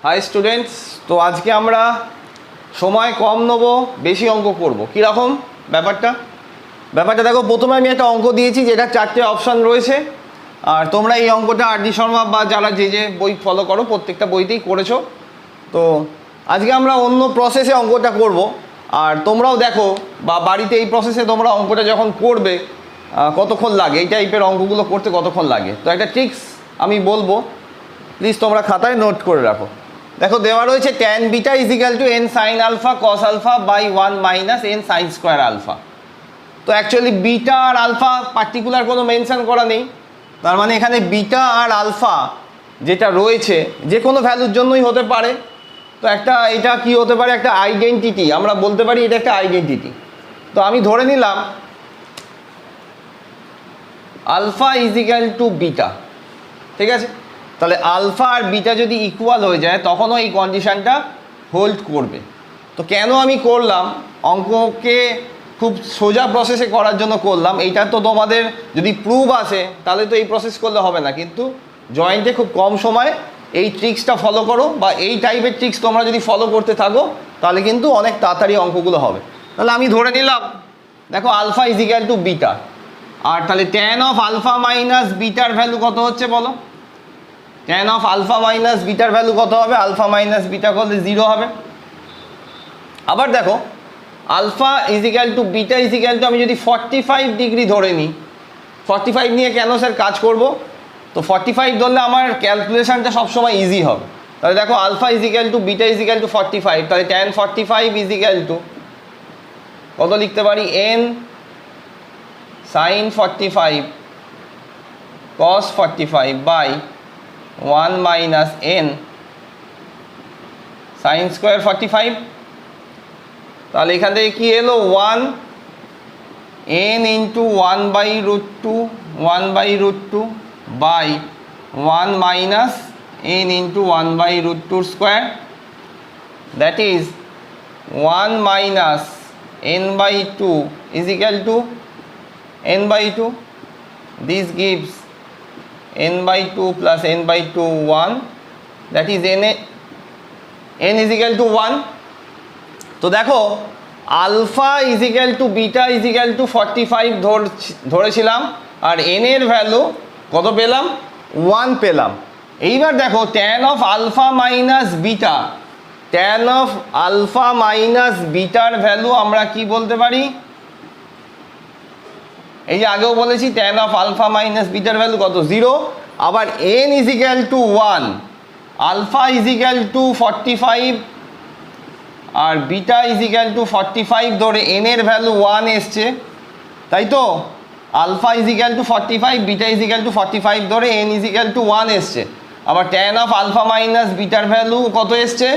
High students, তো আজকে আমরা সময় কম নেব, বেশি অঙ্ক করব। কীরকম ব্যাপারটা দেখো, প্রথমে আমি একটা অঙ্ক দিয়েছি যেটা 4টে অপশান রয়েছে। আর তোমরা এই অঙ্কটা আর.ডি. শর্মা বা যারা যে বই ফলো করো প্রত্যেকটা বইতেই করেছো। তো আজকে আমরা অন্য প্রসেসে অঙ্কটা করব। আর তোমরাও দেখো বা বাড়িতে এই প্রসেসে তোমরা অঙ্কটা যখন করবে কতক্ষণ লাগে, এই টাইপের অঙ্কগুলো করতে কতক্ষণ লাগে। তো একটা ট্রিক্স আমি বলবো, প্লিজ তোমরা খাতায় নোট করে রাখো। দেখো দেওয়া রয়েছে tan beta equal to n sine alpha cos alpha by 1 minus n sine square alpha. তো অ্যাকচুয়ালি বিটা আর আলফা পার্টিকুলার কোনো মেনশন করা নেই, তার মানে এখানে বিটা আর আলফা যেটা রয়েছে যে কোনো ভ্যালুর জন্যই হতে পারে। তো এটা কি হতে পারে, একটা আইডেন্টিটি, আমরা বলতে পারি এটা একটা আইডেন্টিটি। তো আমি ধরে নিলাম আলফা ইজিক্যাল টু বিটা, ঠিক আছে। তাহলে আলফা আর বিটা যদি ইকুয়াল হয়ে যায় তখনও এই কন্ডিশানটা হোল্ড করবে। তো কেন আমি করলাম, অঙ্ককে খুব সোজা প্রসেসে করার জন্য করলাম। এইটা তো তোমাদের যদি প্রুফ আসে তাহলে তো এই প্রসেস করলে হবে না, কিন্তু জয়েন্টে খুব কম সময় এই ট্রিক্সটা ফলো করো, বা এই টাইপের ট্রিক্স তোমরা যদি ফলো করতে থাকো তাহলে কিন্তু অনেক তাড়াতাড়ি অঙ্কগুলো হবে। তাহলে আমি ধরে নিলাম, দেখো আলফা ইজিক্যাল টু বিটা, আর তাহলে ট্যান অফ আলফা মাইনাস বিটার ভ্যালু কত হচ্ছে বলো। ট্যান অফ আলফা মাইনাস বিটার ভ্যালু কত হবে, আলফা মাইনাস বিটা করলে 0 হবে। আবার দেখো alpha equal to beta equal to আমি যদি 45 ডিগ্রি ধরে নিই, 45 নিয়ে কেন স্যার কাজ করব, তো 45 ধরলে আমার ক্যালকুলেশানটা সবসময় ইজি হবে। তাহলে দেখো alpha equal to beta equal to 45, তাহলে ট্যান 45 ইজিক্যাল টু কত লিখতে পারি, n sine 45 cos 45 by 1 minus n sine square 45। তাহলে এখান থেকে কি এলো, 1 n into 1/√2 1/√2 by 1 minus n into 1/√2 square, that is 1 minus n/2 is equal to n/2. This gives n/2 plus n/2 1, that is n is equal to 1. তো দেখো alpha equal to beta equal to 45 ধরেছিলাম, আর n এর value কত পেলাম, 1 পেলাম। এইবার দেখো tan of alpha minus beta, tan of alpha minus বিটার ভ্যালু আমরা কি বলতে পারি, এই যে আগেও বলেছি ট্যান অফ আলফা মাইনাস বিটার ভ্যালু কত, 0। আবার n equal to 1, alpha equal to 45 আর বিটা ইজিক্যাল টু 45 ধরে n এর ভ্যালু 1 এসছে, তাই তো। Alpha equal to 45 beta equal to 45 ধরে n ইজিক্যাল টু 1 এসছে। আবার ট্যান অফ আলফা মাইনাস বিটার ভ্যালু কত এসছে,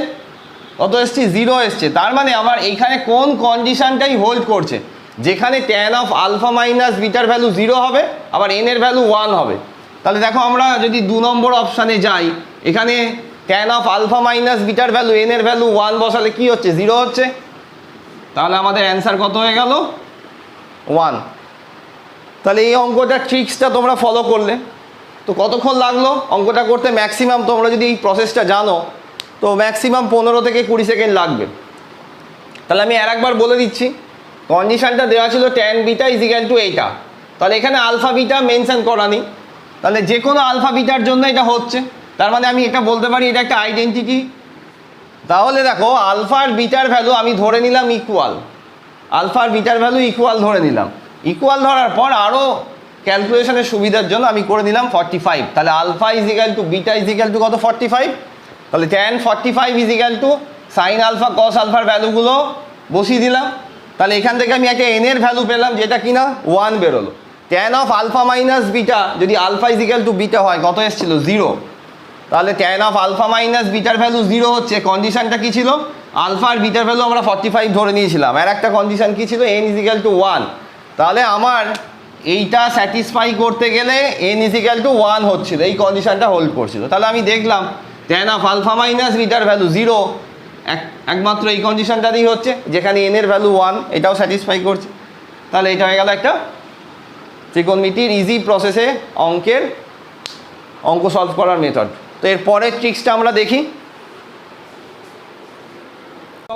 0 এসছে। তার মানে আমার এইখানে কোন কন্ডিশানটাই হোল্ড করছে, যেখানে ট্যান অফ আলফা মাইনাস বিটার ভ্যালু 0 হবে, আবার n এর ভ্যালু 1 হবে। তাহলে দেখো আমরা যদি 2 নম্বর অপশানে যাই, এখানে ট্যান অফ আলফা মাইনাস বিটার ভ্যালু n এর ভ্যালু 1 বসালে কি হচ্ছে, 0 হচ্ছে। তাহলে আমাদের অ্যান্সার কত হয়ে গেল, 1। তাহলে এই অঙ্কটা ট্রিক্সটা তোমরা ফলো করলে। তো কতক্ষণ লাগলো অঙ্কটা করতে, ম্যাক্সিমাম তোমরা যদি এই প্রসেসটা জানো তো ম্যাক্সিমাম 15 থেকে 20 সেকেন্ড লাগবে। তাহলে আমি আরেকবার বলে দিচ্ছি, কন্ডিশানটা দেওয়া ছিল ট্যান বিটা ইজিক্যাল টু এইটা, তাহলে এখানে আলফা বিটা মেনশন করা নেই, তাহলে যে কোনো আলফা বিটার জন্য এটা হচ্ছে। তার মানে আমি এটা বলতে পারি এটা একটা আইডেন্টিটি। তাহলে দেখো আলফা আর বিটার ভ্যালু আমি ধরে নিলাম ইকুয়াল, আলফা আর বিটার ভ্যালু ইকুয়াল ধরে নিলাম। ইকুয়াল ধরার পর আরও ক্যালকুলেশনের সুবিধার জন্য আমি করে নিলাম 45। তাহলে alpha equal to beta equal to কত, 45। তাহলে tan 45 equal to sine alpha cos আলফার ভ্যালুগুলো বসিয়ে দিলাম। তাহলে এখান থেকে আমি একটা n এর ভ্যালু পেলাম, যেটা কিনা 1 বেরোলো। Tan of alpha minus beta, যদি আলফা ইজিক্যাল টু বিটা হয় কত এসেছিল, 0। তাহলে ট্যান অফ আলফা মাইনাস বিটার ভ্যালু 0 হচ্ছে। কন্ডিশানটা কী ছিল, আলফা আর বিটার ভ্যালু আমরা 45 ধরে নিয়েছিলাম, আর একটা কন্ডিশান কী ছিল, n ইজিক্যাল টু 1। তাহলে আমার এইটা স্যাটিসফাই করতে গেলে n ইজিক্যাল টু 1 হচ্ছিল, এই কন্ডিশানটা হোল্ড করছিল। তাহলে আমি দেখলাম ট্যান অফ আলফা মাইনাস বিটার ভ্যালু 0, একমাত্র এই কন্ডিশানটাতেই হচ্ছে, যেখানে n এর ভ্যালু 1, এটাও স্যাটিসফাই করছে। তাহলে এটা হয়ে গেল একটা ত্রিকোণমিতির ইজি প্রসেসে অঙ্ক সলভ করার মেথড। তো এর পরের ট্রিক্সটা আমরা দেখি।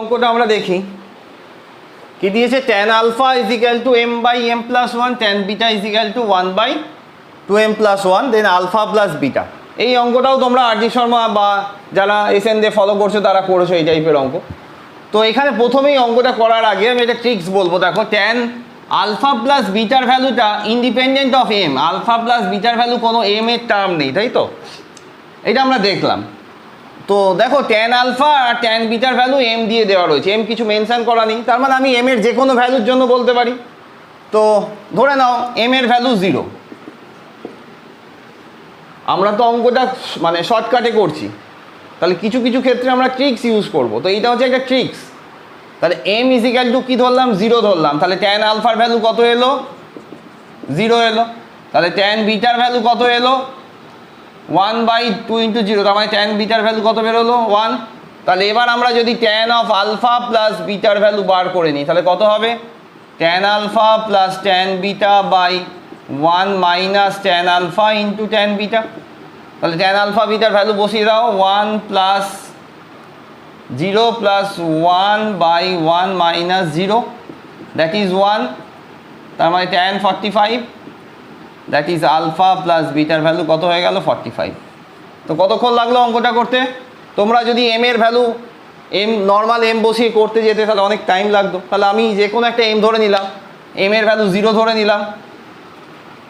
অঙ্কটা আমরা দেখি কি দিয়েছে, tan alpha is equal to M by M plus one, tan beta is equal to 1/2m plus one, then alpha plus beta. এই অঙ্কটাও তোমরা আর.জি. শর্মা বা যারা এসএন দিয়ে ফলো করছো তারা করেছো এই টাইপের অঙ্ক। তো এখানে প্রথমেই অঙ্কটা করার আগে আমি একটা ট্রিক্স বলবো। দেখো, ট্যান আলফা প্লাস বিটার ভ্যালুটা independent of M, alpha plus বিটার ভ্যালু কোনো এম এর টার্ম নেই, তাই তো? এটা আমরা দেখলাম। তো দেখো, ট্যান আলফা আর ট্যান বিটার ভ্যালু এম দিয়ে দেওয়া রয়েছে, এম কিছু মেনশন করা নেই, তার মানে আমি এম এর যে কোনো ভ্যালুর জন্য বলতে পারি। তো ধরে নাও এম এর ভ্যালু 0। আমরা তো অঙ্কটা মানে শর্টকাটে করছি, তাহলে কিছু কিছু ক্ষেত্রে আমরা ট্রিক্স ইউজ করব। তো এইটা হচ্ছে একটা ট্রিক্স। তাহলে এম ইজ ইকাল টু কী ধরলাম, 0 ধরলাম, তাহলে ট্যান আলফার ভ্যালু কত এলো, 0 এলো। তাহলে ট্যান বিটার ভ্যালু কত এলো, 1/2 × 0, তার মানে ট্যান বিটার ভ্যালু কত বেরোলো, 1। তাহলে এবার আমরা যদি ট্যান অফ আলফা প্লাস বিটার ভ্যালু বার করে নিই, তাহলে কত হবে, tan alpha plus tan beta by 1 minus tan alpha into tan beta. তাহলে ট্যান আলফা বিটার ভ্যালু বসিয়ে দাও, 1 plus 0 plus 1/1 minus 0, that is 1। তার মানে tan 45, that is alpha plus বিটার ভ্যালু কত হয়ে গেল, 45। তো কতক্ষণ লাগলো অঙ্কটা করতে? তোমরা যদি এম এর ভ্যালু নর্মাল এম বসিয়ে করতে যেতে তাহলে অনেক টাইম লাগতো। তাহলে আমি যে কোনো একটা এম ধরে নিলাম, এম এর ভ্যালু 0 ধরে নিলাম,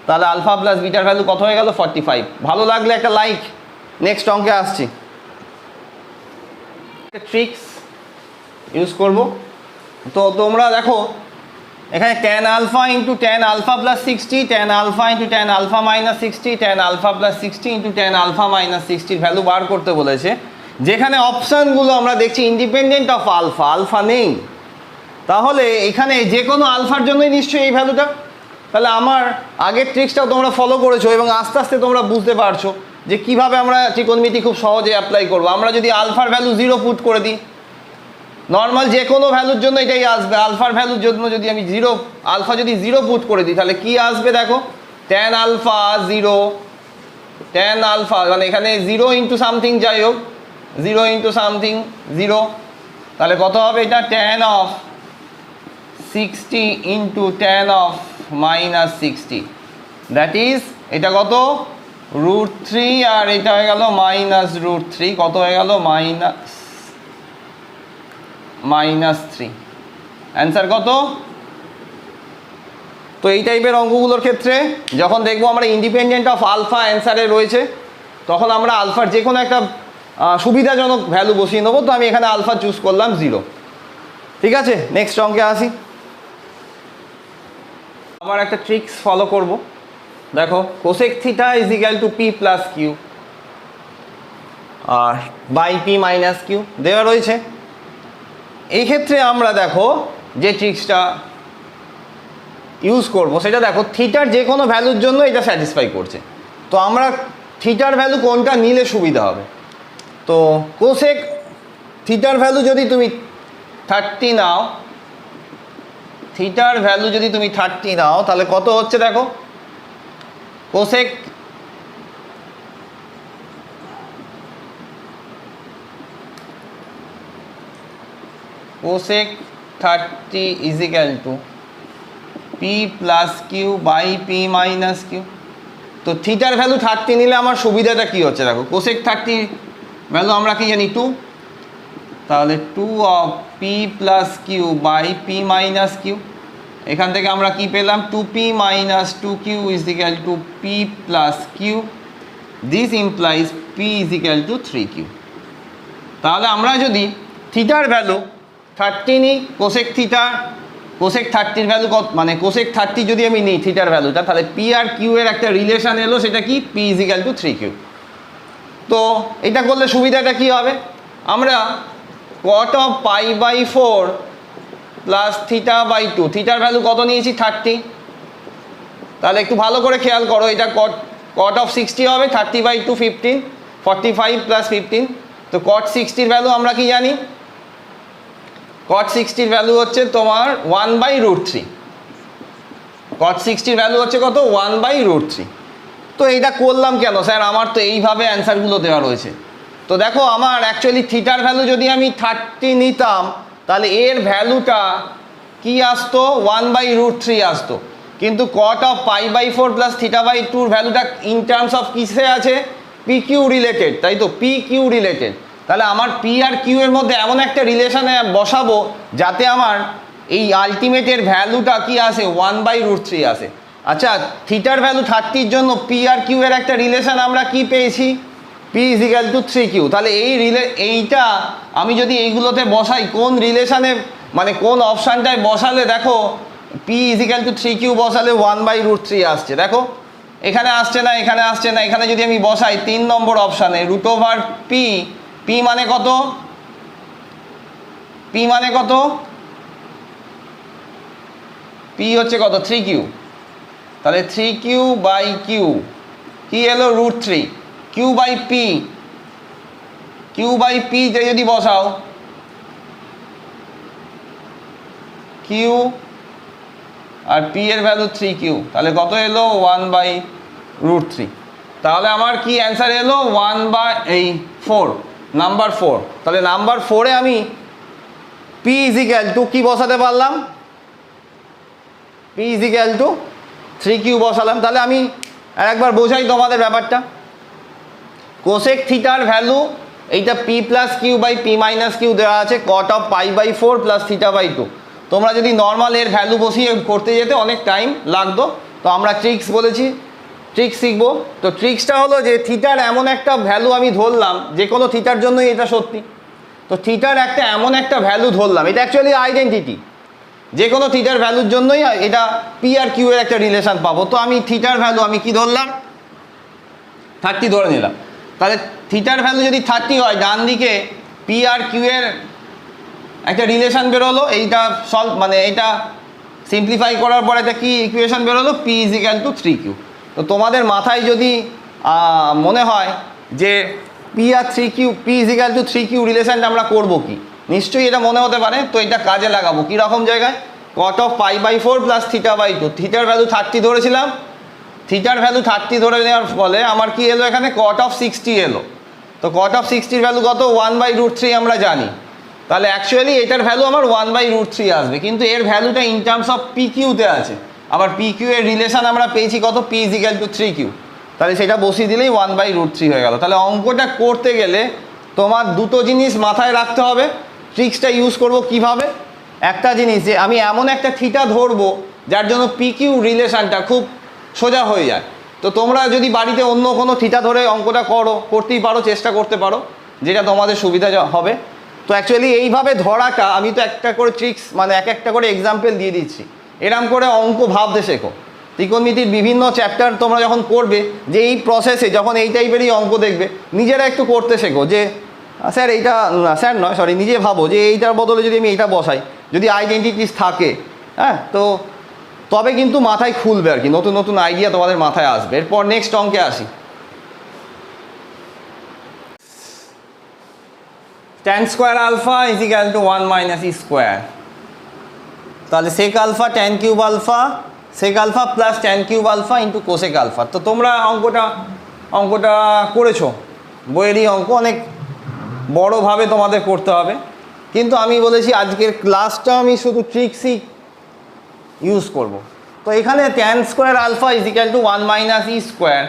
তাহলে আলফা প্লাস বিটার ভ্যালু কত হয়ে গেল, 45। ভালো লাগলে একটা লাইক। নেক্সট অঙ্কে আসছি, ট্রিক্স ইউজ করব। তো তোমরা দেখো এখানে tan alpha into tan alpha plus 60, tan alpha into tan alpha minus 60, tan alpha plus 60 into tan alpha minus 60 value বার করতে বলেছে। যেখানে অপশানগুলো আমরা দেখছি ইন্ডিপেন্ডেন্ট অফ আলফা, আলফা নেই, তাহলে এখানে যে কোনো আলফার জন্যই নিশ্চয়ই এই ভ্যালুটা। তাহলে আমার আগের ট্রিক্সটাও তোমরা ফলো করেছো এবং আস্তে আস্তে তোমরা বুঝতে পারছো যে কীভাবে আমরা ত্রিকোণমিতি খুব সহজে অ্যাপ্লাই করবো। আমরা যদি আলফার ভ্যালু 0 পুট করে দিই, নর্মাল যে কোনো ভ্যালুর জন্য এটাই আসবে। আলফার ভ্যালুর জন্য যদি আমি আলফা যদি 0 পুট করে দিই, তাহলে কি আসবে দেখো, ট্যান আলফা 0, ট্যান আলফা মানে এখানে 0 ইন্টু সামথিং, যাই হোক 0 ইন্টু সামথিং 0, তাহলে কত হবে এটা, tan of 60 into tan of minus 60, that is এটা কত, √3, আর এটা হয়ে গেল -√3, কত হয়ে গেল, -3। অ্যান্সার কত? তো এই টাইপের অঙ্কগুলোর ক্ষেত্রে যখন দেখবো আমরা ইন্ডিপেন্ডেন্ট অফ আলফা অ্যান্সারে রয়েছে, তখন আমরা আলফার যে কোনো একটা সুবিধাজনক ভ্যালু বসিয়ে নেবো। তো আমি এখানে আলফা চুজ করলাম 0। ঠিক আছে, নেক্সট অঙ্কে আসি। আবার একটা ট্রিক্স ফলো করব। দেখো, cosec theta is equal to P plus Q আর বাই পি মাইনাস কিউ দেওয়া রয়েছে। এই ক্ষেত্রে আমরা দেখো যে ট্রিক্সটা ইউজ করব সেটা দেখো, থিটার যে কোনো ভ্যালুর জন্য এটা স্যাটিসফাই করছে। তো আমরা থিটার ভ্যালু কোনটা নিলে সুবিধা হবে? তো কোসেক থিটার ভ্যালু যদি তুমি 30 নাও, থিটার ভ্যালু যদি তুমি 30 নাও, তাহলে কত হচ্ছে দেখো, cosec cosec 30 is equal to P plus Q by P minus Q. তো থিটার ভ্যালু 30 নিলে আমার সুবিধাটা কি হচ্ছে দেখো, কোসেক 30 ভ্যালু আমরা কি জানি 2, তাহলে 2 of P plus Q by P minus Q. এখান থেকে আমরা কি পেলাম, 2p minus 2q is equal to P plus Q. This implies p is equal to 3q। তাহলে আমরা যদি থিটার ভ্যালু 30 নিই, কোসেক 30 ভ্যালু কত, মানে কোসেক 30 যদি আমি নিই থিটার ভ্যালুটা, তাহলে পি আর কিউ এর একটা রিলেশন এলো, সেটা কি, p is equal to 3q। তো এটা করলে সুবিধাটা কি হবে, আমরা cot of π/4 plus theta by 2, থিটার ভ্যালু কত নিয়েছি, 30। তাহলে একটু ভালো করে খেয়াল করো, এটা cot অফ 60 হবে, 30/2 15, 45 প্লাস 15। তো cot 60 ভ্যালু আমরা কি জানি, cot 60 ভ্যালু হচ্ছে তোমার 1/√3। cot 60 ভ্যালু হচ্ছে কত, 1/√3। তো এইটা করলাম কেন স্যার, আমার তো এইভাবে অ্যান্সারগুলো দেওয়া রয়েছে। তো দেখো, আমার অ্যাকচুয়ালি থিটার ভ্যালু যদি আমি 30 নিতাম, তাহলে এর ভ্যালুটা কি আসতো 1/√3 আসতো, কিন্তু cot of π/4 প্লাস θ/2 ভ্যালুটা ইন টার্মস অফ কিসে আছে, PQ রিলেটেড, তাই তো PQ রিলেটেড। তাহলে আমার P আর Q এর মধ্যে এমন একটা রিলেশনে বসাবো যাতে আমার এই আলটিমেটের ভ্যালুটা কি আসে 1/√3 আসে। আচ্ছা, থিটার ভ্যালু 30 জন্য P আর Q এর একটা রিলেশন আমরা কি পেয়েছি, P = 3Q। তাহলে এইটা আমি যদি এইগুলোতে বসাই কোন রিলেশনে, মানে কোন অপশানটায় বসালে দেখো P = 3Q বসালে 1/√3 আসছে, দেখো এখানে আসছে না, এখানে আসছে না। এখানে যদি আমি বসাই 3 নম্বর অপশানে √P, P মানে কত, P মানে কত, P হচ্ছে কত 3Q, তাহলে 3Q/Q কি এলো √3, Q/P, Q/P তে যদি বসাও Q আর P এর ভ্যালু 3Q, তাহলে কত এলো 1/√3। তাহলে আমার কি অ্যান্সার এলো 1/4, নাম্বার 4। তাহলে নাম্বার 4-এ আমি P = কি বসাতে পারলাম, P = 3Q বসালাম। তাহলে আমি আরেকবার বোঝাই তোমাদের ব্যাপারটা। কোসেক থিটার ভ্যালু এইটা P + Q/P - Q দেওয়া আছে, cot of π/4 প্লাস θ/2। তোমরা যদি নর্মাল এর ভ্যালু বসিয়ে করতে যেতে অনেক টাইম লাগতো, তো আমরা ট্রিক্স বলেছি, ট্রিক্স শিখবো। তো ট্রিক্সটা হলো যে থিটার এমন একটা ভ্যালু আমি ধরলাম, যে কোনো থিটার জন্যই এটা সত্যি। তো থিটার একটা এমন একটা ভ্যালু ধরলাম, এটা অ্যাকচুয়ালি আইডেন্টিটি, যে কোনো থিটার ভ্যালুর জন্যই এটা P আর Q এর একটা রিলেশন পাবো। তো আমি থিটার ভ্যালু আমি কি ধরলাম 30 ধরে নিলাম। তাহলে থিটার ভ্যালু যদি 30 হয়, ডান দিকে P আর Q এর একটা রিলেশন বেরোলো, এইটা সলভ মানে এটা সিম্পলিফাই করার পর একটা কি ইকুয়েশন বেরোলো, P = 3Q। তো তোমাদের মাথায় যদি মনে হয় যে P আর 3Q, P = 3Q রিলেশনটা আমরা করবো কি, নিশ্চয়ই এটা মনে হতে পারে। তো এটা কাজে লাগাবো কীরকম জায়গায়, cot of π/4 প্লাস θ/2, থিটার ভ্যালু 30 ধরেছিলাম, থিটার ভ্যালু 30 ধরে নেওয়ার ফলে আমার কি এলো এখানে cot of 60 এলো। তো cot of 60 ভ্যালু কত 1/√3 আমরা জানি। তাহলে অ্যাকচুয়ালি এটার ভ্যালু আমার 1/√3 আসবে, কিন্তু এর ভ্যালুটা ইন টার্মস অফ PQ-তে আছে। আবার PQ এর রিলেশন আমরা পেয়েছি কত, P = 3Q। তাহলে সেটা বসিয়ে দিলেই 1/√3 হয়ে গেল। তাহলে অঙ্কটা করতে গেলে তোমার দুটো জিনিস মাথায় রাখতে হবে। ট্রিক্সটা ইউজ করব কিভাবে, একটা জিনিস যে আমি এমন একটা থিটা ধরবো যার জন্য PQ রিলেশনটা খুব সোজা হয়ে যায়। তো তোমরা যদি বাড়িতে অন্য কোনো থিটা ধরে অঙ্কটা করতেই পারো, চেষ্টা করতে পারো, যেটা তোমাদের সুবিধা হবে। তো অ্যাকচুয়ালি এইভাবে ধরাটা, আমি তো একটা করে ট্রিক্স মানে একটা করে এক্সাম্পল দিয়ে দিচ্ছি, এরম করে অঙ্ক ভাবতে শেখো। ত্রিকোণমিতির বিভিন্ন চ্যাপ্টার তোমরা যখন করবে, যে এই প্রসেসে যখন এই টাইপেরই অঙ্ক দেখবে, নিজেরা একটু করতে শেখো যে স্যার এইটা, স্যার নয় সরি, নিজে ভাবো যে এইটার বদলে যদি আমি এইটা বসাই, যদি আইডেন্টিটিস থাকে, হ্যাঁ, তো তবে কিন্তু মাথায় খুলবে আর কি, নতুন নতুন আইডিয়া তোমাদের মাথায় আসবে। এরপর নেক্সট অঙ্কে আসি। tan square alpha = 1 - e²। তাহলে sec alpha tan cube alpha, sec alpha plus tan cube alpha into cosec alpha. তো তোমরা অঙ্কটা করেছো, বইয়েরই অঙ্ক, অনেক বড়োভাবে তোমাদের করতে হবে। কিন্তু আমি বলেছি আজকের ক্লাসটা আমি শুধু ট্রিক্সই ইউজ করব। তো এখানে tan স্কোয়ার আলফা = 1 - e²।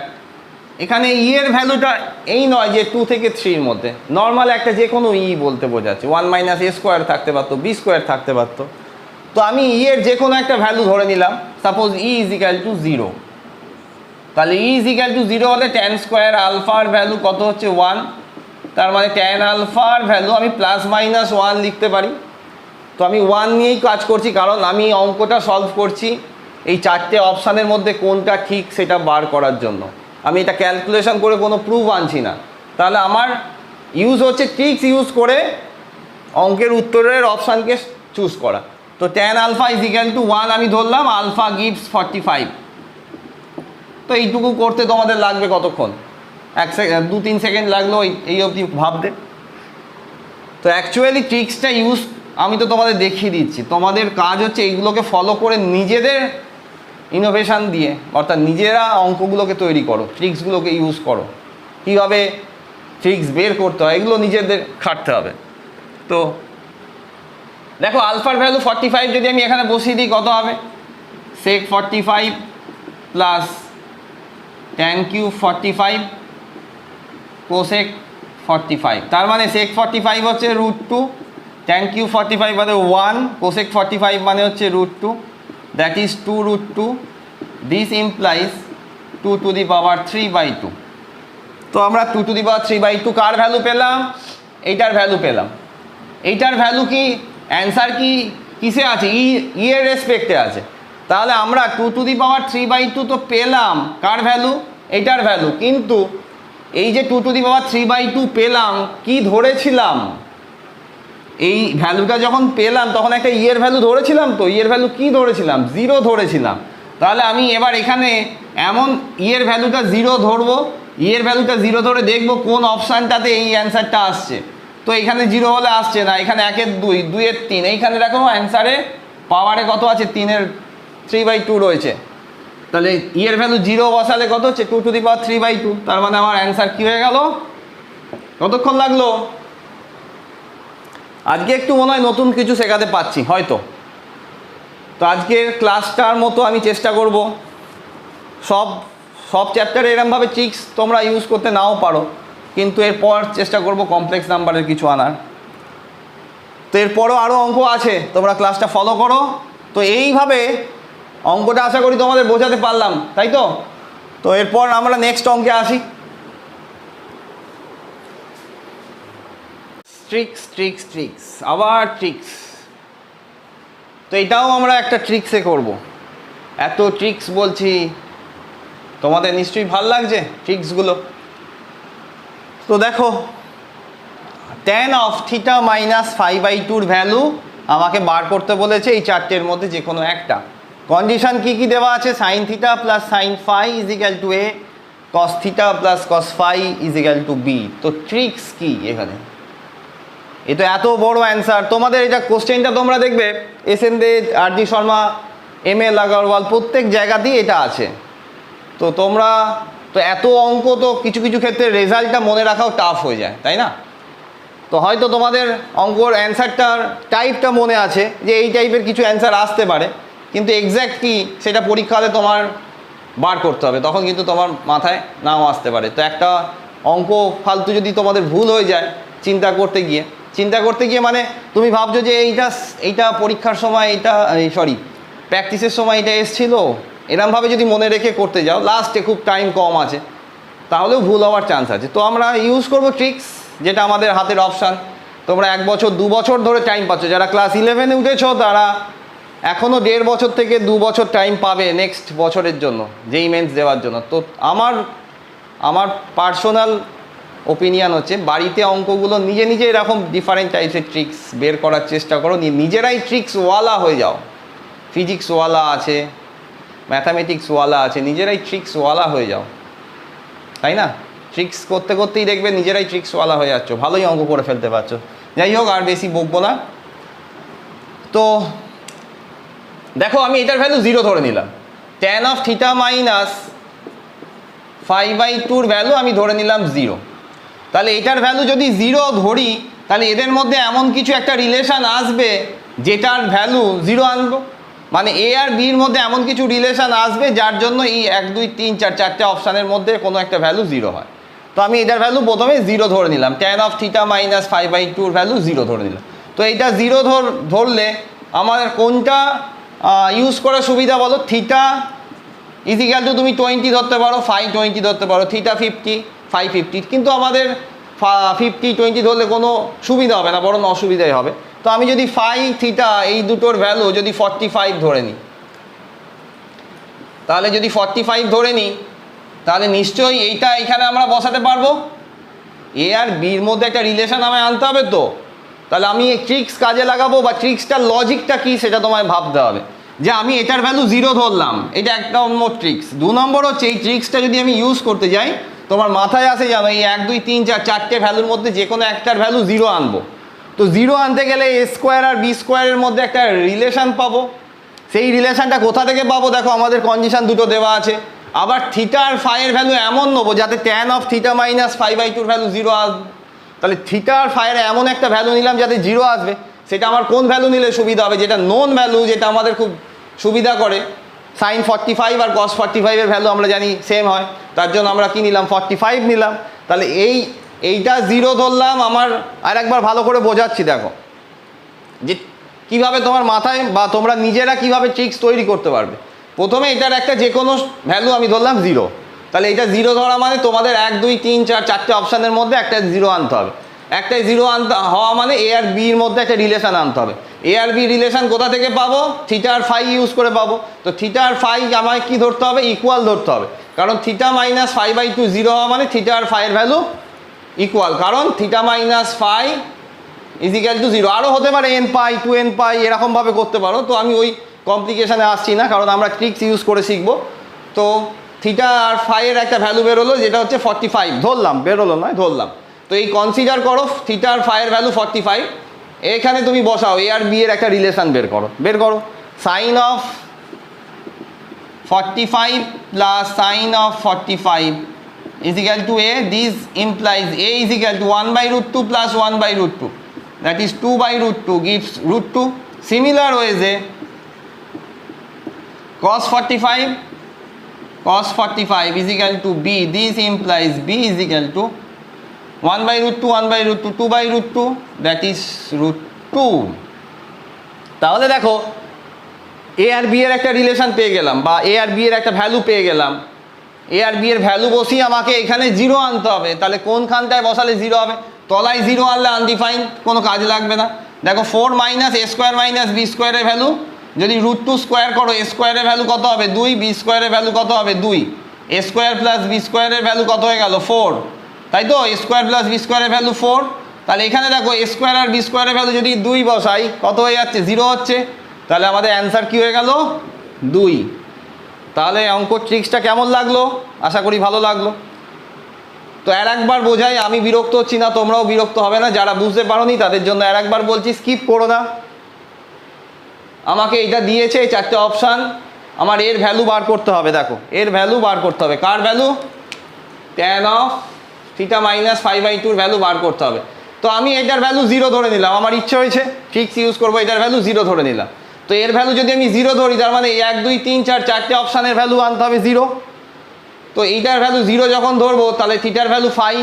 এখানে ই এর ভ্যালুটা এই নয় যে 2 থেকে 3-র মধ্যে, নর্মাল একটা যে কোনো ই বলতে বোঝাচ্ছে, 1 - a² থাকতে পারতো, b² থাকতে পারতো। তো আমি ই এর যে কোনো একটা ভ্যালু ধরে নিলাম, সাপোজ ই = 0। তাহলে ই = 0 হলে tan স্কোয়ার আলফার ভ্যালু কত হচ্ছে 1। তার মানে tan আলফার ভ্যালু আমি +-1 লিখতে পারি। তো আমি 1 নিয়েই কাজ করছি, কারণ আমি অঙ্কটা সলভ করছি এই 4টে অপশানের মধ্যে কোনটা ঠিক সেটা বার করার জন্য। আমি এটা ক্যালকুলেশন করে কোনো প্রুফ আনছি না। তাহলে আমার ইউজ হচ্ছে ট্রিক্স ইউজ করে অঙ্কের উত্তরের অপশানকে চুজ করা। তো tan আলফা = 1 আমি ধরলাম, আলফা গিভস 45। তো এইটুকু করতে তোমাদের লাগবে কতক্ষণ, 2-3 সেকেন্ড লাগলো এই অবধি ভাবতে। তো অ্যাকচুয়ালি ট্রিক্সটা ইউজ আমি তো তোমাদের দেখিয়ে দিচ্ছি, তোমাদের কাজ হচ্ছে এইগুলোকে ফলো করে নিজেদের ইনোভেশন দিয়ে, অর্থাৎ নিজেরা অঙ্কগুলোকে তৈরি করো, ট্রিক্সগুলোকে ইউজ করো, কীভাবে ট্রিক্স বের করতে হয় এগুলো নিজেদের খাটতে হবে। তো দেখো আলফার ভ্যালু 45 যদি আমি এখানে বসিয়ে দিই কত হবে, sec 45 plus tan cube 45 cosec 45, তার মানে sec 45 হচ্ছে √2, tan কিউব 45 মানে 1, cosec 45 মানে হচ্ছে √2, দ্যাট ইজ 2√2, দিস ইমপ্লাইজ 2^3/2। তো আমরা 2^3/2 কার ভ্যালু পেলাম, এইটার ভ্যালু পেলাম। এইটার ভ্যালু কি অ্যান্সার কি কিসে আছে, ই এর রেসপেক্টে আছে। তাহলে আমরা 2^3/2 তো পেলাম, কার ভ্যালু, এইটার ভ্যালু। কিন্তু এই যে 2^3/2 পেলাম, কি ধরেছিলাম, এই ভ্যালুটা যখন পেলাম তখন একটা ই এর ভ্যালু ধরেছিলাম, তো ই এর ভ্যালু কি ধরেছিলাম, 0 ধরেছিলাম। তাহলে আমি এবার এখানে এমন ই এর ভ্যালুটা 0 ধরবো, ই এর ভ্যালুটা 0 ধরে দেখবো কোন অপশানটাতে এই অ্যান্সারটা আসছে। তো এখানে 0 হলে আসছে না, এখানে 1-এর 2, 2-এর 3, এইখানে দেখো অ্যান্সারে পাওয়ারে কত আছে, 3-এর 3/2 রয়েছে। তাহলে ই এর ভ্যালু 0 বসালে কত হচ্ছে, 2^3/2। তার মানে আমার অ্যান্সার কি হয়ে গেল। কতক্ষণ লাগলো, আজকে একটু মনে হয় নতুন কিছু শেখাতে পাচ্ছি হয়তো। তো আজকের ক্লাসটার মতো আমি চেষ্টা করব সব চ্যাপ্টারে এরমভাবে ট্রিক্স তোমরা ইউজ করতে নাও পারো, কিন্তু এরপর চেষ্টা করব কমপ্লেক্স নাম্বারের কিছু আনার। তো এরপরও আরও অঙ্ক আছে, তোমরা ক্লাসটা ফলো করো। তো এইভাবে অঙ্কটা আশা করি তোমাদের বোঝাতে পারলাম, তাই তো। তো এরপর আমরা নেক্সট অঙ্কে আসি। ট্রিক্স আবার ট্রিক্স। তো এটাও আমরা একটা ট্রিক্সে করব। এত ট্রিক্স বলছি, তোমাদের নিশ্চয়ই ভালো লাগছে ট্রিক্সগুলো। তো দেখো tan of θ মাইনাস 5/2 ভ্যালু আমাকে বার করতে বলেছে এই চারটের মধ্যে যে কোনো একটা। কন্ডিশন কি কি দেওয়া আছে, sin θ plus sin phi is equal to a, cos θ plus cos phi is equal to b। তো ট্রিক্স কি এখানে, এ তো এত বড় অ্যান্সার। তোমাদের এটা কোশ্চেনটা তোমরা দেখবে এস এন দে, আর জি শর্মা, এম এল আগরওয়াল প্রত্যেক জায়গাতেই এটা আছে। তো তোমরা তো এত অঙ্ক, তো কিছু কিছু ক্ষেত্রে রেজাল্টটা মনে রাখাও টাফ হয়ে যায়, তাই না। তো হয়তো তোমাদের অঙ্কর অ্যান্সারটার টাইপটা মনে আছে যে এই টাইপের কিছু অ্যান্সার আসতে পারে, কিন্তু এক্স্যাক্ট কি সেটা পরীক্ষাতে তোমার বার করতে হবে, তখন কিন্তু তোমার মাথায় নাও আসতে পারে। তো একটা অঙ্ক ফালতু যদি তোমাদের ভুল হয়ে যায় চিন্তা করতে গিয়ে মানে তুমি ভাবছো যে এইটা পরীক্ষার সময় প্র্যাকটিসের সময় এটা এসছিল, এরমভাবে যদি মনে রেখে করতে যাও, লাস্টে খুব টাইম কম আছে, তাহলেও ভুল হওয়ার চান্স আছে। তো আমরা ইউজ করব ট্রিক্স, যেটা আমাদের হাতের অপশান। তোমরা 1 বছর 2 বছর ধরে টাইম পাচ্ছ, যারা ক্লাস 11-এ উঠেছো তারা এখনও 1.5 বছর থেকে 2 বছর টাইম পাবে নেক্সট বছরের জন্য, যেই মেন্স দেওয়ার জন্য। তো আমার পার্সোনাল ওপিনিয়ন হচ্ছে বাড়িতে অঙ্কগুলো নিজে এরকম ডিফারেন্ট টাইপসের ট্রিক্স বের করার চেষ্টা করো, নিজেরাই ট্রিক্সওয়ালা হয়ে যাও। ফিজিক্সওয়ালা আছে, ম্যাথামেটিক্সওয়ালা আছে, নিজেরাই ট্রিক্সওয়ালা হয়ে যাও, তাই না। ট্রিক্স করতে করতেই দেখবে নিজেরাই ট্রিক্সওয়ালা হয়ে যাচ্ছ, ভালোই অঙ্ক করে ফেলতে পারছো। যাই হোক, আর বেশি বকবো না। তো দেখো আমি এটার ভ্যালু 0 ধরে নিলাম, tan of θ মাইনাস 5/2 ভ্যালু আমি ধরে নিলাম 0। তাহলে এটার ভ্যালু যদি 0 ধরি, তাহলে এদের মধ্যে এমন কিছু একটা রিলেশান আসবে যেটার ভ্যালু 0 আনবো। মানে এ আর বির মধ্যে এমন কিছু রিলেশান আসবে যার জন্য এই 1 2 3 4 চারটে অপশানের মধ্যে কোনো একটা ভ্যালু 0 হয়। তো আমি এটার ভ্যালু প্রথমে 0 ধরে নিলাম, tan of θ মাইনাস 5/2 ভ্যালু 0 ধরে নিলাম। তো এইটা 0 ধরলে আমাদের কোনটা ইউজ করার সুবিধা বলো, θ ইজ ইকুয়াল টু তুমি 20 ধরতে পারো, phi 20 ধরতে পারো, θ 50 phi 50, কিন্তু আমাদের 50 20 ধরলে কোনো সুবিধা হবে না, বরং অসুবিধাই হবে। তো আমি যদি phi θ এই দুটোর ভ্যালু যদি 45 ধরে নিই, তাহলে যদি 45 ধরে নিই, তাহলে নিশ্চয়ই এইটা এখানে আমরা বসাতে পারবো। এ আর বির মধ্যে একটা রিলেশন আমায় আনতে হবে। তো তাহলে আমি এই ট্রিক্স কাজে লাগাবো, বা ট্রিক্সটার লজিকটা কি সেটা তোমায় ভাবতে হবে। যে আমি এটার ভ্যালু 0 ধরলাম, এটা 1 নম্বর ট্রিক্স। 2 নম্বর হচ্ছে এই ট্রিক্সটা যদি আমি ইউজ করতে যাই, তোমার মাথায় আসে জানো এই 1 2 3 4 চারটে ভ্যালুর মধ্যে যে কোনো একটার ভ্যালু 0 আনবো। তো 0 আনতে গেলে a স্কোয়ার আর b স্কোয়ারের মধ্যে একটা রিলেশান পাবো। সেই রিলেশানটা কোথা থেকে পাবো, দেখো আমাদের কন্ডিশন দুটো দেওয়া আছে। আবার θ আর phi এর ভ্যালু এমন নেবো যাতে tan of θ মাইনাস 5/2 ভ্যালু 0 আসবে। তাহলে θ আর phi এর এমন একটা ভ্যালু নিলাম যাতে 0 আসবে। সেটা আমার কোন ভ্যালু নিলে সুবিধা হবে, যেটা নোন ভ্যালু, যেটা আমাদের খুব সুবিধা করে। সাইন 45 আর কস 45-এর ভ্যালু আমরা জানি সেম হয়, তার জন্য আমরা কি নিলাম 45 নিলাম। তাহলে এইটা 0 ধরলাম। আমার আর একবার ভালো করে বোঝাচ্ছি, দেখো যে কীভাবে তোমার মাথায় বা তোমরা নিজেরা কীভাবে ট্রিক্স তৈরি করতে পারবে। প্রথমে এটার একটা যে কোনো ভ্যালু আমি ধরলাম 0, তাহলে এটা 0 ধরা মানে তোমাদের 1 2 3 4 4টে অপশানের মধ্যে একটা 0 আনতে হবে। একটাই 0 আনতে হওয়া মানে এ আর বির মধ্যে একটা রিলেশান আনতে হবে। এ আর বি রিলেশান কোথা থেকে পাবো, থিটা আর ফাই ইউজ করে পাবো। তো থিটা আর ফাই আমায় কী ধরতে হবে, ইকুয়াল ধরতে হবে, কারণ থিটা মাইনাস ফাই বাই 2 0 হওয়া মানে থিটা আর ফাইয়ের ভ্যালু ইকুয়াল, কারণ theta minus phi equal to 0। আরও হতে পারে n পাই 2n পাই এরকমভাবে করতে পারো, তো আমি ওই কমপ্লিকেশানে আসছি না, কারণ আমরা ট্রিক্স ইউজ করে শিখবো। তো থিটা আর ফাইয়ের একটা ভ্যালু বেরোলো, যেটা হচ্ছে 45 ধরলাম, বেরোলো নয় ধরলাম। তো এই কনসিডার করো থিটা আর ফাইয়ের ভ্যালু 45, এখানে তুমি বসাও এ আর বি এর একটা রিলেশান বের করো। Sine of 45 plus sine of 45 is equal to a. This implies a is equal to 1 by root 2 plus 1 by root 2, that is 2 by root 2 gives root 2. Similar ways a cos 45 is equal to b. This implies b is equal to 1 by root 2 1 by root 2 2 by root 2, that is root 2. তাহলে দেখো এ আর B এর একটা relation পেয়ে গেলাম, বা এ আর B এর একটা value পেয়ে গেলাম। এ আর বি এর ভ্যালু বসিয়ে আমাকে এখানে 0 আনতে হবে। তাহলে কোনখানটায় বসালে 0 হবে, তলায় 0 আনলে আনডিফাইন, কোনো কাজ লাগবে না। দেখো 4 মাইনাস এ স্কোয়ার মাইনাস বি স্কোয়ারের ভ্যালু যদি রুট 2 স্কোয়ার করো, এ স্কোয়ারের ভ্যালু কত হবে 2, বি স্কোয়ারের ভ্যালু কত হবে 2, এ স্কোয়ার প্লাস বি স্কোয়ারের ভ্যালু কত হয়ে গেল 4, তাই তো, এ স্কোয়ার প্লাস বি স্কোয়ারের ভ্যালু 4। তাহলে এখানে দেখো এ স্কোয়ার আর বি স্কোয়ারের ভ্যালু যদি 2 বসাই কত হয়ে যাচ্ছে 0 হচ্ছে, তাহলে আমাদের অ্যান্সার কী হয়ে গেল 2। তাহলে অঙ্ক ট্রিক্সটা কেমন লাগলো, আশা করি ভালো লাগলো। তো আর একবার বোঝাই, আমি বিরক্ত হচ্ছি না, তোমরাও বিরক্ত হবে না। যারা বুঝতে পারোনি তাদের জন্য আর একবার বলছি, স্কিপ করো না। আমাকে এটা দিয়েছে এই 4টে অপশান, আমার এর ভ্যালু বার করতে হবে। দেখো এর ভ্যালু বার করতে হবে, কার value, tan of theta minus 5/2 value বার করতে হবে। তো আমি এটার ভ্যালু 0 ধরে নিলাম, আমার ইচ্ছে হয়েছে ট্রিক্স ইউজ করবো, এটার ভ্যালু 0 ধরে নিলাম। তো এর ভ্যালু যদি আমি 0 ধরি, তার মানে 1 2 3 4 4টে অপশানের ভ্যালু আনতে হবে 0। তো এইটার ভ্যালু 0 যখন ধরবো, তাহলে থিটার ভ্যালু ফাই,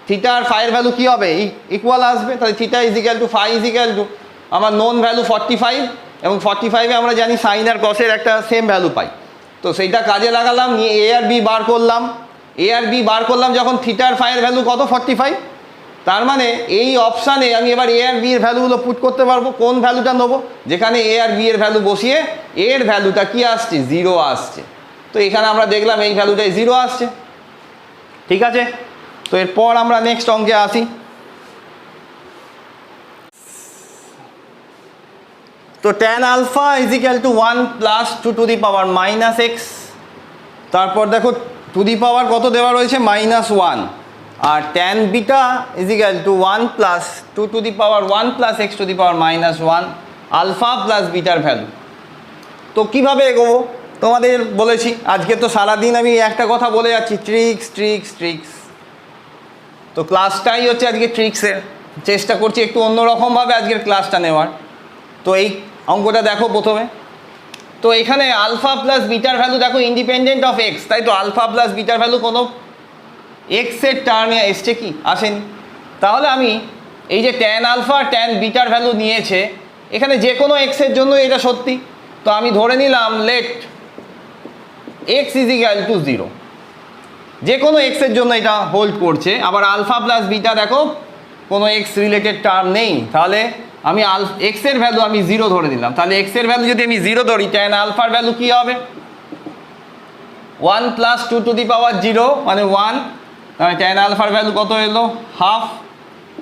থিটা আর ফাইয়ের ভ্যালু কী হবে, ইকুয়াল আসবে। তাহলে theta is equal to phi is equal to আমার নোন ভ্যালু 45, এবং 45-এ আমরা জানি সাইন আর কসের একটা সেম ভ্যালু পাই। তো সেইটা কাজে লাগালাম, নিয়ে এ আর বি বার করলাম। এ আর বি বার করলাম যখন, থিটা আর ফাইয়ের ভ্যালু কত 45, তার মানে এই অপশানে আমি এবার এ আর বি এর ভ্যালুগুলো পুট করতে পারবো। কোন ভ্যালুটা নেবো, যেখানে এ আর বি এর ভ্যালু বসিয়ে এর ভ্যালুটা কি আসছে 0 আসছে। তো এখানে আমরা দেখলাম এই ভ্যালুটাই 0 আসছে, ঠিক আছে। তো এরপর আমরা নেক্সট অঙ্কে আসি। তো tan alpha is equal to 1 plus 2 to the power minus X, তারপর দেখো টু দি পাওয়ার কত দেওয়া রয়েছে -1, আর tan beta is equal to 1 plus 2 to the power 1 plus X to the power -1, alpha plus বিটার ভ্যালু। তো কীভাবে এগোবো তোমাদের বলেছি, আজকে তো সারাদিন আমি একটা কথা বলে যাচ্ছি, ট্রিক্স ট্রিক্স ট্রিক্স। তো ক্লাসটাই হচ্ছে আজকে ট্রিক্সের, চেষ্টা করছি একটু অন্যরকমভাবে আজকের ক্লাসটা নেওয়ার। তো এই অঙ্কটা দেখো প্রথমে, তো এখানে আলফা প্লাস বিটার ভ্যালু দেখো ইন্ডিপেন্ডেন্ট অফ এক্স, তাই তো, আলফা প্লাস বিটার ভ্যালু কোনো এক্সের টার্মে এসছে কি, আসেনি। তাহলে আমি এই যে ট্যান আলফা ট্যান বিটার ভ্যালু নিয়েছে, এখানে যে কোনো এক্সের জন্য এটা সত্যি। তো আমি ধরে নিলাম let x is equal to 0, যে কোনো এক্সের জন্য এটা হোল্ড করছে। আবার আলফা প্লাস বিটা দেখো কোনো এক্স রিলেটেড টার্ম নেই, তাহলে আমি এক্সের ভ্যালু আমি 0 ধরে নিলাম। তাহলে এক্সের ভ্যালু যদি আমি 0 ধরি, ট্যান আলফার ভ্যালু কী হবে 1 প্লাস 2 টু দি পাওয়ার 0 মানে 1, তাহলে ট্যান আলফার ভ্যালু কত এলো হাফ,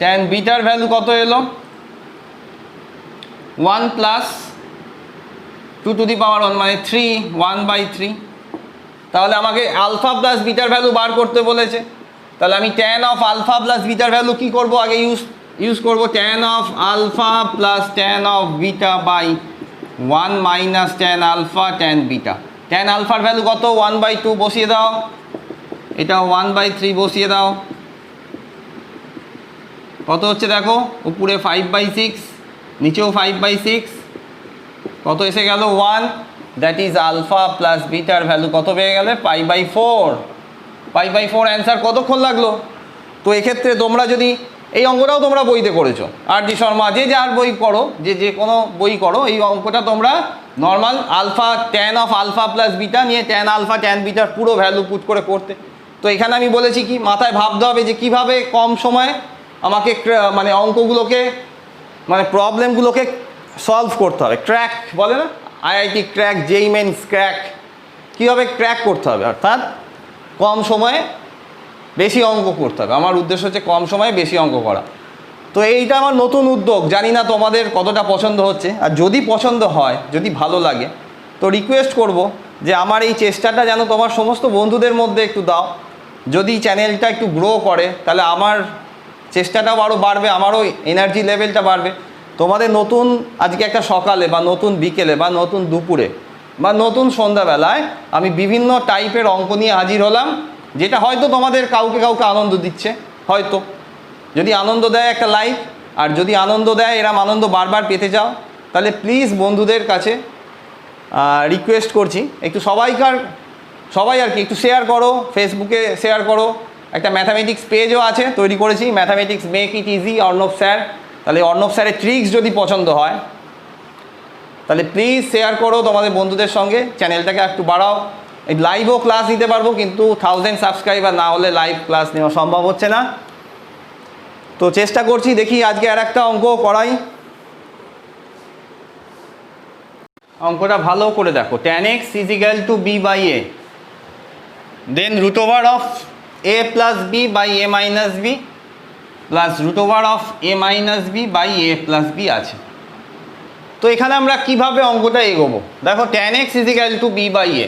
ট্যান বিটার ভ্যালু কত এলো 1 প্লাস 2 টু দি পাওয়ার 1 মানে 3, 1/3। তাহলে আমাকে আলফা প্লাস বিটার ভ্যালু বার করতে বলেছে, তাহলে আমি ট্যান অফ আলফা প্লাস বিটার ভ্যালু কী করবো, আগে ইউজ করবো tan of alpha plus tan of beta by 1 minus tan alpha tan beta. Tan আলফার ভ্যালু কত 1/2 বসিয়ে দাও, এটা 1/3 বসিয়ে দাও, কত হচ্ছে দেখো উপরে 5/6, নিচেও 5/6, কত এসে গেল 1, দ্যাট ইজ আলফা প্লাস বিটার ভ্যালু কত পেয়ে গেলে π/4। π/4 অ্যান্সার কতক্ষণ লাগলো? তো এক্ষেত্রে তোমরা যদি এই অঙ্কটাও তোমরা বইতে করেছো, আর ডি শর্মা যে যার বই করো, যে কোনো বই করো, এই অঙ্কটা তোমরা normal alpha tan of alpha plus beta নিয়ে ট্যান আলফা ট্যান বিটার পুরো ভ্যালু পুট করে করতে। তো এখানে আমি বলেছি কি, মাথায় ভাবতে হবে যে কিভাবে কম সময়ে আমাকে মানে অঙ্কগুলোকে মানে প্রবলেমগুলোকে সলভ করতে হবে। ক্র্যাক বলে না, আইআইটি ক্র্যাক, জেই মেন্স ক্র্যাক, কীভাবে ক্র্যাক করতে হবে, অর্থাৎ কম সময়ে বেশি অঙ্ক করতে হবে। আমার উদ্দেশ্য হচ্ছে কম সময়ে বেশি অঙ্ক করা। তো এইটা আমার নতুন উদ্যোগ, জানি না তোমাদের কতটা পছন্দ হচ্ছে। আর যদি পছন্দ হয়, যদি ভালো লাগে, তো রিকোয়েস্ট করব যে আমার এই চেষ্টাটা যেন তোমার সমস্ত বন্ধুদের মধ্যে একটু দাও। যদি চ্যানেলটা একটু গ্রো করে তাহলে আমার চেষ্টাটাও আরও বাড়বে, আমারও এনার্জি লেভেলটা বাড়বে। তোমাদের নতুন আজকে একটা সকালে বা নতুন বিকেলে বা নতুন দুপুরে বা নতুন সন্ধ্যাবেলায় আমি বিভিন্ন টাইপের অঙ্ক নিয়ে হাজির হলাম, যেটা হয়তো তোমাদের কাউকে কাউকে আনন্দ দিচ্ছে। হয়তো যদি আনন্দ দেয় একটা লাইক, আর যদি আনন্দ দেয় এরম আনন্দ বারবার পেতে চাও তাহলে প্লিজ বন্ধুদের কাছে রিকোয়েস্ট করছি একটু সবাই আর কি একটু শেয়ার করো, ফেসবুকে শেয়ার করো। একটা ম্যাথামেটিক্স পেজও আছে, তৈরি করেছি, mathematics make it easy Arnab sir. তাহলে অর্ণব স্যারের ট্রিক্স যদি পছন্দ হয় তাহলে প্লিজ শেয়ার করো তোমাদের বন্ধুদের সঙ্গে, চ্যানেলটাকে একটু বাড়াও। এই লাইভও ক্লাস দিতে পারবো, কিন্তু 1000 সাবস্ক্রাইবার না হলে লাইভ ক্লাস নেওয়া সম্ভব হচ্ছে না। তো চেষ্টা করছি, দেখি আজকে আর একটা অঙ্ক করাই। অঙ্কটা ভালো করে দেখো। tan x = b/a, then √a of a plus b by a minus b plus √a of a minus b by a plus b আছে। তো এখানে আমরা কিভাবে অঙ্কটা এগোবো? দেখো tan x = b/a,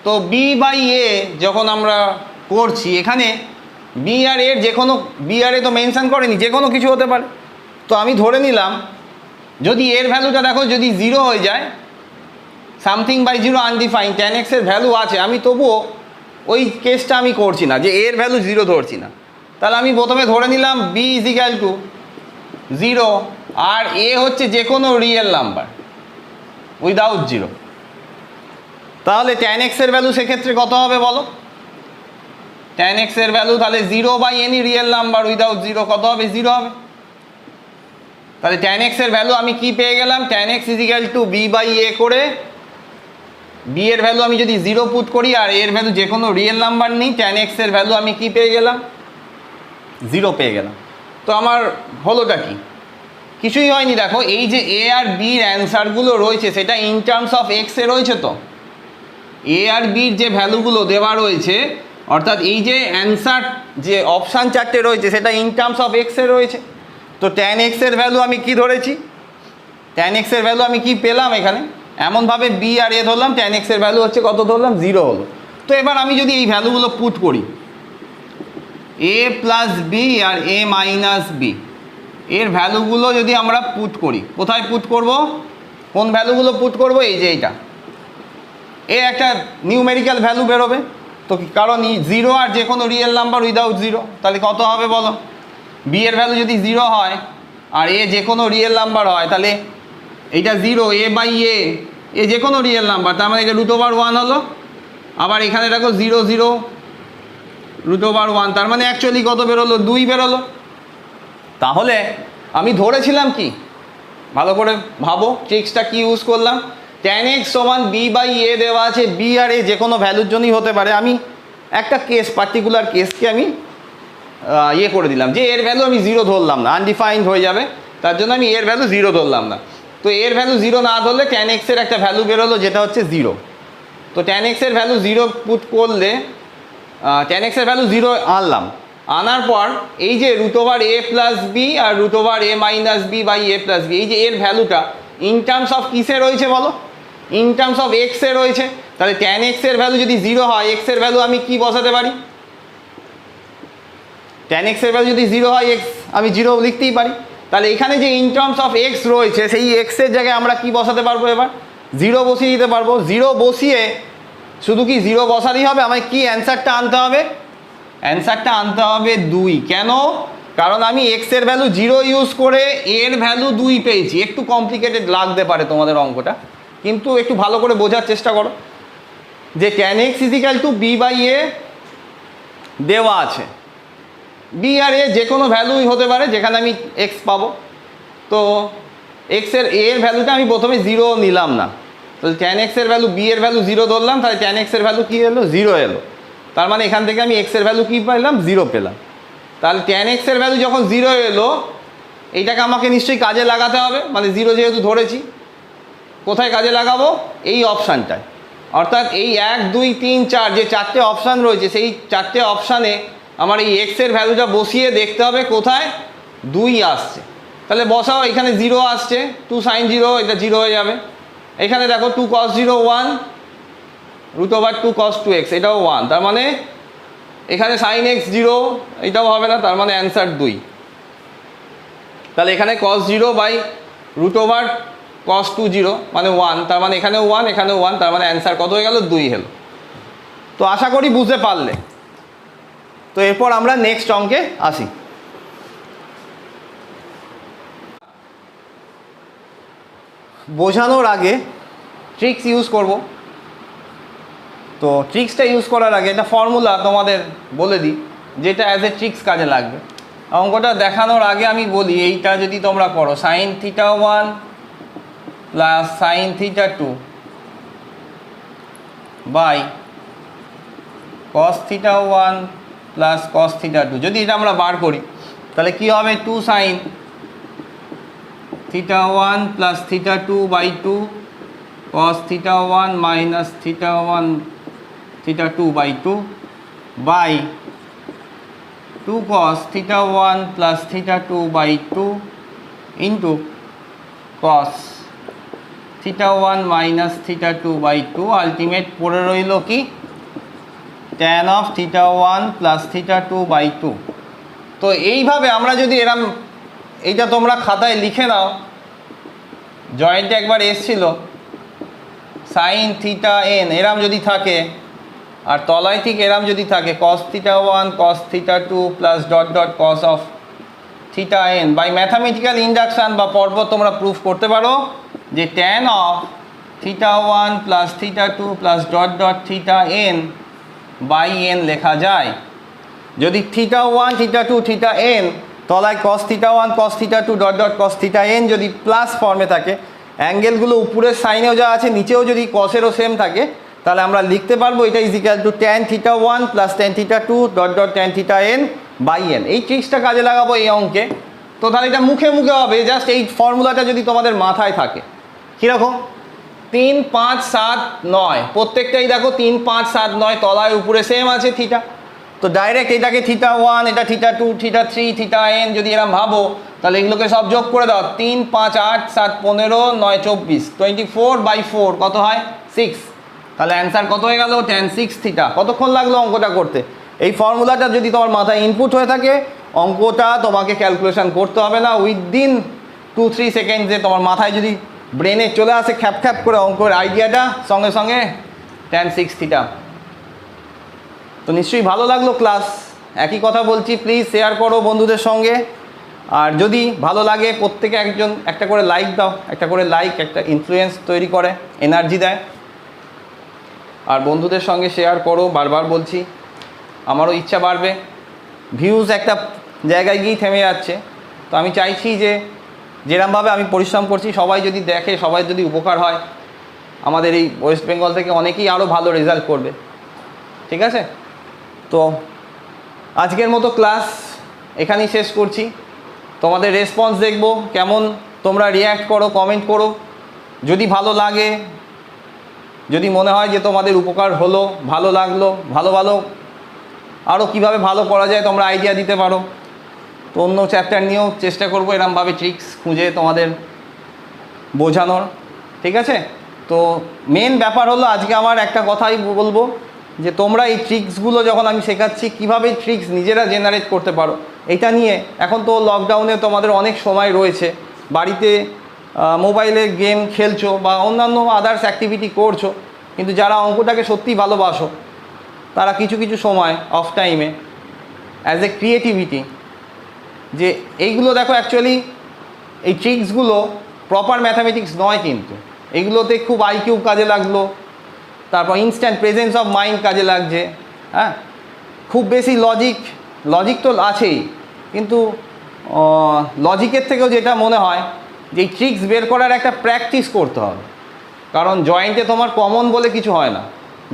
তো b/a যখন আমরা করছি, এখানে b আর এর যে কোনো b আর এ তো মেনশন করেনি, যে কোনো কিছু হতে পারে। তো আমি ধরে নিলাম যদি এর ভ্যালুটা দেখো যদি 0 হয়ে যায়, something by 0 undefined, tan x এর ভ্যালু আছে, আমি তবুও ওই কেসটা আমি করছি না যে এর ভ্যালু 0 ধরছি না। তাহলে আমি প্রথমে ধরে নিলাম b = 0 আর a হচ্ছে যে কোনো রিয়েল নাম্বার উইদাউট 0। তাহলে tan x এর ভ্যালু সেক্ষেত্রে কত হবে বলো? tan x এর ভ্যালু তাহলে 0 by any real number without 0 কত হবে? 0 হবে। তাহলে tan x এর ভ্যালু আমি কি পেয়ে গেলাম? tan x = b/a করে b এর ভ্যালু আমি যদি 0 পুট করি আর এর ভ্যালু যে কোনো রিয়েল নাম্বার নিই, tan x এর ভ্যালু আমি কি পেয়ে গেলাম? 0 পেয়ে গেলাম। তো আমার হলোটা কি? কিছুই হয়নি। দেখো এই যে a আর b এর অ্যান্সারগুলো রয়েছে সেটা ইন টার্মস অফ x এ রয়েছে। তো a আর b এর যে ভ্যালুগুলো দেওয়া রয়েছে, অর্থাৎ এই যে অ্যান্সার যে অপশান চারটে রয়েছে সেটা ইন টার্মস অফ x এ রয়েছে। তো tan x এর ভ্যালু আমি কি ধরেছি? tan x এর ভ্যালু আমি কি পেলাম এখানে? এমনভাবে b আর a ধরলাম, tan x এর ভ্যালু হচ্ছে কত ধরলাম? 0 হলো। তো এবার আমি যদি এই ভ্যালুগুলো পুট করি, a প্লাস b আর a মাইনাস b এর ভ্যালুগুলো যদি আমরা পুট করি, কোথায় পুট করব? কোন ভ্যালুগুলো পুট করব? এই যে এইটা, এ একটা নিউমেরিক্যাল ভ্যালু বেরোবে। তো কারণ 0 আর যে কোনো রিয়েল নাম্বার উইদাউট 0, তাহলে কত হবে বলো? b এর ভ্যালু যদি 0 হয় আর a যে কোনো রিয়েল নাম্বার হয়, তাহলে এইটা 0, a/a এ যে কোনো রিয়েল নাম্বার, তার মানে এটা √1 হলো। আবার এখানে দেখো 0 0 √1, তার মানে অ্যাকচুয়ালি কত বেরোলো? 2 বেরোলো। তাহলে আমি ধরেছিলাম কি, ভালো করে ভাবো ট্রিক্সটা কি ইউজ করলাম। tan x = b/a দেওয়া আছে, b আর a যে কোনো ভ্যালুর জন্যই হতে পারে। আমি একটা কেস, পার্টিকুলার কেসকে আমি ইয়ে করে দিলাম যে এর ভ্যালু আমি 0 ধরলাম না, আনডিফাইন্ড হয়ে যাবে, তার জন্য আমি এর ভ্যালু 0 ধরলাম না। তো এর ভ্যালু 0 না ধরলে tan x এর একটা ভ্যালু বেরোলো যেটা হচ্ছে 0। তো tan x এর ভ্যালু 0 পুট করলে tan x এর ভ্যালু 0 আনলাম, আনার পর এই যে √a প্লাস b আর √a minus b by a plus b, এই যে এর ভ্যালুটা ইন টার্মস অফ কিসে রয়েছে বলো? ইন টার্মস অফ x এ রয়েছে। তাহলে tan x এর ভ্যালু যদি 0 হয়, x এর ভ্যালু আমি কি বসাতে পারি? tan x এর ভ্যালু যদি 0 হয়, x আমি 0 লিখতেই পারি। তাহলে এখানে যে ইন টার্মস অফ x রয়েছে সেই x এর জায়গায় আমরা কি বসাতে পারবো? এবার 0 বসিয়ে দিতে পারবো। 0 বসিয়ে শুধু কি 0 বসালেই হবে? আমায় কি অ্যান্সারটা আনতে হবে? অ্যান্সারটা আনতে হবে 2। কেন? কারণ আমি এক্সের ভ্যালু 0 ইউজ করে এর ভ্যালু 2 পেয়েছি। একটু কমপ্লিকেটেড লাগতে পারে তোমাদের অঙ্কটা, কিন্তু একটু ভালো করে বোঝার চেষ্টা করো যে tan x = b/a দেওয়া আছে। b আর a যে কোনো ভ্যালুই হতে পারে যেখানে আমি x পাবো। তো এক্সের এর ভ্যালুটা আমি প্রথমে 0 নিলাম না, তাহলে tan x এর ভ্যালু b এর ভ্যালু 0 ধরলাম, তাহলে tan x এর ভ্যালু কী এলো? 0 এলো। তার মানে এখান থেকে আমি x এর ভ্যালু কী পেলাম? 0 পেলাম। তাহলে tan x এর ভ্যালু যখন 0 এলো, এইটাকে আমাকে নিশ্চয়ই কাজে লাগাতে হবে, মানে 0 যেহেতু ধরেছি। কোথায় কাজে লাগাবো? এই অপশানটায়। অর্থাৎ এই 1 2 3 4 যে 4টে অপশান রয়েছে, সেই 4টে অপশানে আমার এই x এর ভ্যালুটা বসিয়ে দেখতে হবে কোথায় 2 আসছে। তাহলে বসাও, এখানে 0 আসছে, 2 sin 0, এটা 0 হয়ে যাবে। এখানে দেখো 2 cos 0 1, √2 cos 2x, এটাও 1। তার মানে এখানে sin x 0, এটাও হবে না, তার মানে অ্যান্সার 2। তাহলে এখানে cos 0/√2 cos 2 0 মানে 1, তার মানে এখানেও 1 এখানেও 1, তার মানে অ্যান্সার কত হয়ে গেল? 2 হলো। তো আশা করি বুঝতে পারলে। তো এরপর আমরা নেক্সট অঙ্কে আসি। বোঝানোর আগে ট্রিক্স ইউজ করব। তো ট্রিক্সটা ইউজ করার আগে একটা ফর্মুলা তোমাদের বলে দিই, যেটা অ্যাজ এ ট্রিক্স কাজে লাগবে। অঙ্কটা দেখানোর আগে আমি বলি, এইটা যদি তোমরা করো sin θ1 plus sin θ2 by cos θ1 plus cos θ2, যদি এটা আমরা বার করি তাহলে কি হবে? 2 sin θ1 plus θ2/2 cos θ1 minus θ2/2 by 2 cos θ1 plus θ2/2 into cos θ1 minus θ2/2। Ultimate পড়ে রইল কি? tan of θ1 plus θ2/2। তো এইভাবে আমরা যদি এরম, এইটা তোমরা খাতায় লিখে নাও, জয়েন্টে একবার এসছিল sin θn এরম যদি থাকে, আর তলায় ঠিক এরম যদি থাকে cos θ1 cos θ2 plus cos of θn, by mathematical induction বা পর্ব তোমরা প্রুফ করতে পারো যে tan of θ1 plus θ2 plus θn by n লেখা যায়। যদি θ1 θ2 θn তলায় cos θ1 cos θ2 cos θn যদি প্লাস ফর্মে থাকে, অ্যাঙ্গেলগুলো উপরের সাইনেও যা আছে নিচেও যদি কসেরও সেম থাকে, তাহলে আমরা লিখতে পারবো এটা = tan θ1 plus tan θ2 tan θn by n। এই ট্রিক্সটা কাজে লাগাবো এই অঙ্কে। তো তাহলে এটা মুখে মুখে হবে, জাস্ট এই ফর্মুলাটা যদি তোমাদের মাথায় থাকে। কীরকম? 3 5 7 9, প্রত্যেকটাই দেখো 3 5 7 9 তলায় উপরে সেম আছে থিটা। তো ডাইরেক্ট এটাকে θ1, এটা θ2 θ3 θn যদি এরম ভাবো, তাহলে এগুলোকে সব যোগ করে দাও। 3 5 8 7 15 9 24, 24/4 কত হয়? 6। তাহলে অ্যান্সার কত হয়ে গেল? tan 6 θ। কতক্ষণ লাগলো অঙ্কটা করতে? এই ফর্মুলাটা যদি তোমার মাথায় ইনপুট হয়ে থাকে, অঙ্কটা তোমাকে ক্যালকুলেশন করতে হবে না, উইদিন 2-3 সেকেন্ডসে তোমার মাথায় যদি ব্রেনে চলে আসে খ্যাপ খ্যাপ করে অঙ্কের আইডিয়াটা, সঙ্গে সঙ্গে tan 6 θ। তো নিশ্চয়ই ভালো লাগলো ক্লাস। একই কথা বলছি, প্লিজ শেয়ার করো বন্ধুদের সঙ্গে। আর যদি ভালো লাগে প্রত্যেকে একজন একটা করে লাইক দাও। একটা করে লাইক একটা ইনফ্লুয়েন্স তৈরি করে, এনার্জি দেয়। আর বন্ধুদের সঙ্গে শেয়ার করো, বারবার বলছি, আমারও ইচ্ছা বাড়বে। ভিউজ একটা জায়গায় গিয়েই থেমে যাচ্ছে। তো আমি চাইছি যে যেরমভাবে আমি পরিশ্রম করছি সবাই যদি দেখে, সবাই যদি উপকার হয়, আমাদের এই ওয়েস্ট বেঙ্গল থেকে অনেকেই আরও ভালো রেজাল্ট করবে। ঠিক আছে? তো আজকের মতো ক্লাস এখানেই শেষ করছি। তোমাদের রেসপন্স দেখব, কেমন তোমরা রিয়্যাক্ট করো, কমেন্ট করো। যদি ভালো লাগে, যদি মনে হয় যে তোমাদের উপকার হলো, ভালো লাগলো, ভালো আরও কীভাবে ভালো করা যায় তোমরা আইডিয়া দিতে পারো। তো অন্য চ্যাপ্টার নিয়েও চেষ্টা করবো এরমভাবে ট্রিক্স খুঁজে তোমাদের বোঝানোর। ঠিক আছে? তো মেন ব্যাপার হলো আজকে আমার একটা কথাই বলবো যে তোমরা এই ট্রিক্সগুলো যখন আমি শেখাচ্ছি, কীভাবে ট্রিক্স নিজেরা জেনারেট করতে পারো, এটা নিয়ে এখন তো লকডাউনে তোমাদের অনেক সময় রয়েছে, বাড়িতে মোবাইলে গেম খেলছো বা অন্যান্য আদার্স অ্যাক্টিভিটি করছো, কিন্তু যারা অঙ্কটাকে সত্যিই ভালোবাসো তারা কিছু কিছু সময় অফ টাইমে অ্যাজ এ ক্রিয়েটিভিটি যে এইগুলো দেখো অ্যাকচুয়ালি এই ট্রিক্সগুলো প্রপার ম্যাথামেটিক্স নয়, কিন্তু এইগুলোতে খুব আইকিউ কাজে লাগলো, তারপর ইনস্ট্যান্ট প্রেজেন্স অফ মাইন্ড কাজে লাগছে, হ্যাঁ, খুব বেশি লজিক তো আছেই, কিন্তু লজিকের থেকেও যেটা মনে হয় যে এই ট্রিক্স বের করার একটা প্র্যাকটিস করতে হবে। কারণ জয়েন্টে তোমার কমন বলে কিছু হয় না,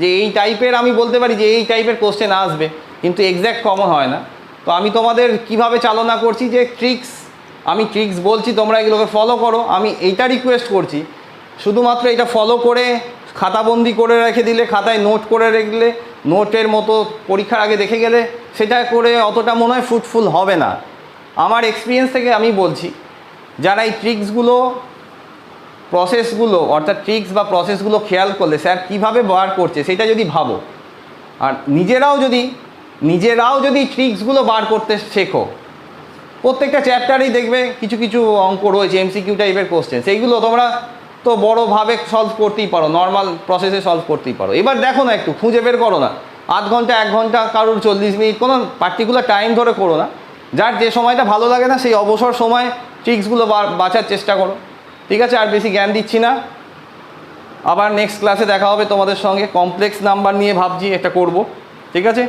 যে এই টাইপের আমি বলতে পারি যে এই টাইপের কোশ্চেন আসবে, কিন্তু এক্স্যাক্ট কমন হয় না। তো আমি তোমাদের কিভাবে চালনা করছি যে আমি ট্রিক্স বলছি, তোমরা এগুলোকে ফলো করো, আমি এইটা রিকোয়েস্ট করছি, শুধুমাত্র এটা ফলো করে খাতাবন্দি করে রেখে দিলে, খাতায় নোট করে রাখলে, নোটের মতো পরীক্ষার আগে দেখে গেলে সেটা করে অতটা মনে হয় ফ্রুটফুল হবে না। আমার এক্সপিরিয়েন্স থেকে আমি বলছি, যারা এই প্রসেসগুলো অর্থাৎ ট্রিক্স বা প্রসেসগুলো খেয়াল করলে স্যার কীভাবে বার করছে সেটা যদি ভাবো, আর নিজেরাও যদি ট্রিক্সগুলো বার করতে শেখো, প্রত্যেকটা চ্যাপ্টারেই দেখবে কিছু কিছু অঙ্ক রয়েছে এমসিকিউ টাইপের কোশ্চেন, সেইগুলো তোমরা তো বড়োভাবে সলভ করতেই পারো, নর্মাল প্রসেসে সলভ করতেই পারো। এবার দেখো না, একটু খুঁজে বের করো না, আধ ঘন্টা 1 ঘন্টা, কারুর 40 মিনিট, কোনো পার্টিকুলার টাইম ধরে করো না, যার যে সময়টা ভালো লাগে না সেই অবসর সময় ট্রিক্সগুলো বাঁচার চেষ্টা করো। ঠিক আছে, আর বেশি জ্ঞান দিচ্ছি না, আবার নেক্সট ক্লাসে দেখা হবে তোমাদের সঙ্গে। কমপ্লেক্স নাম্বার নিয়ে ভাবছি এটা করব। ঠিক আছে,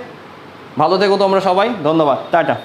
ভালো থেকো তোমরা সবাই, ধন্যবাদ, টাটা।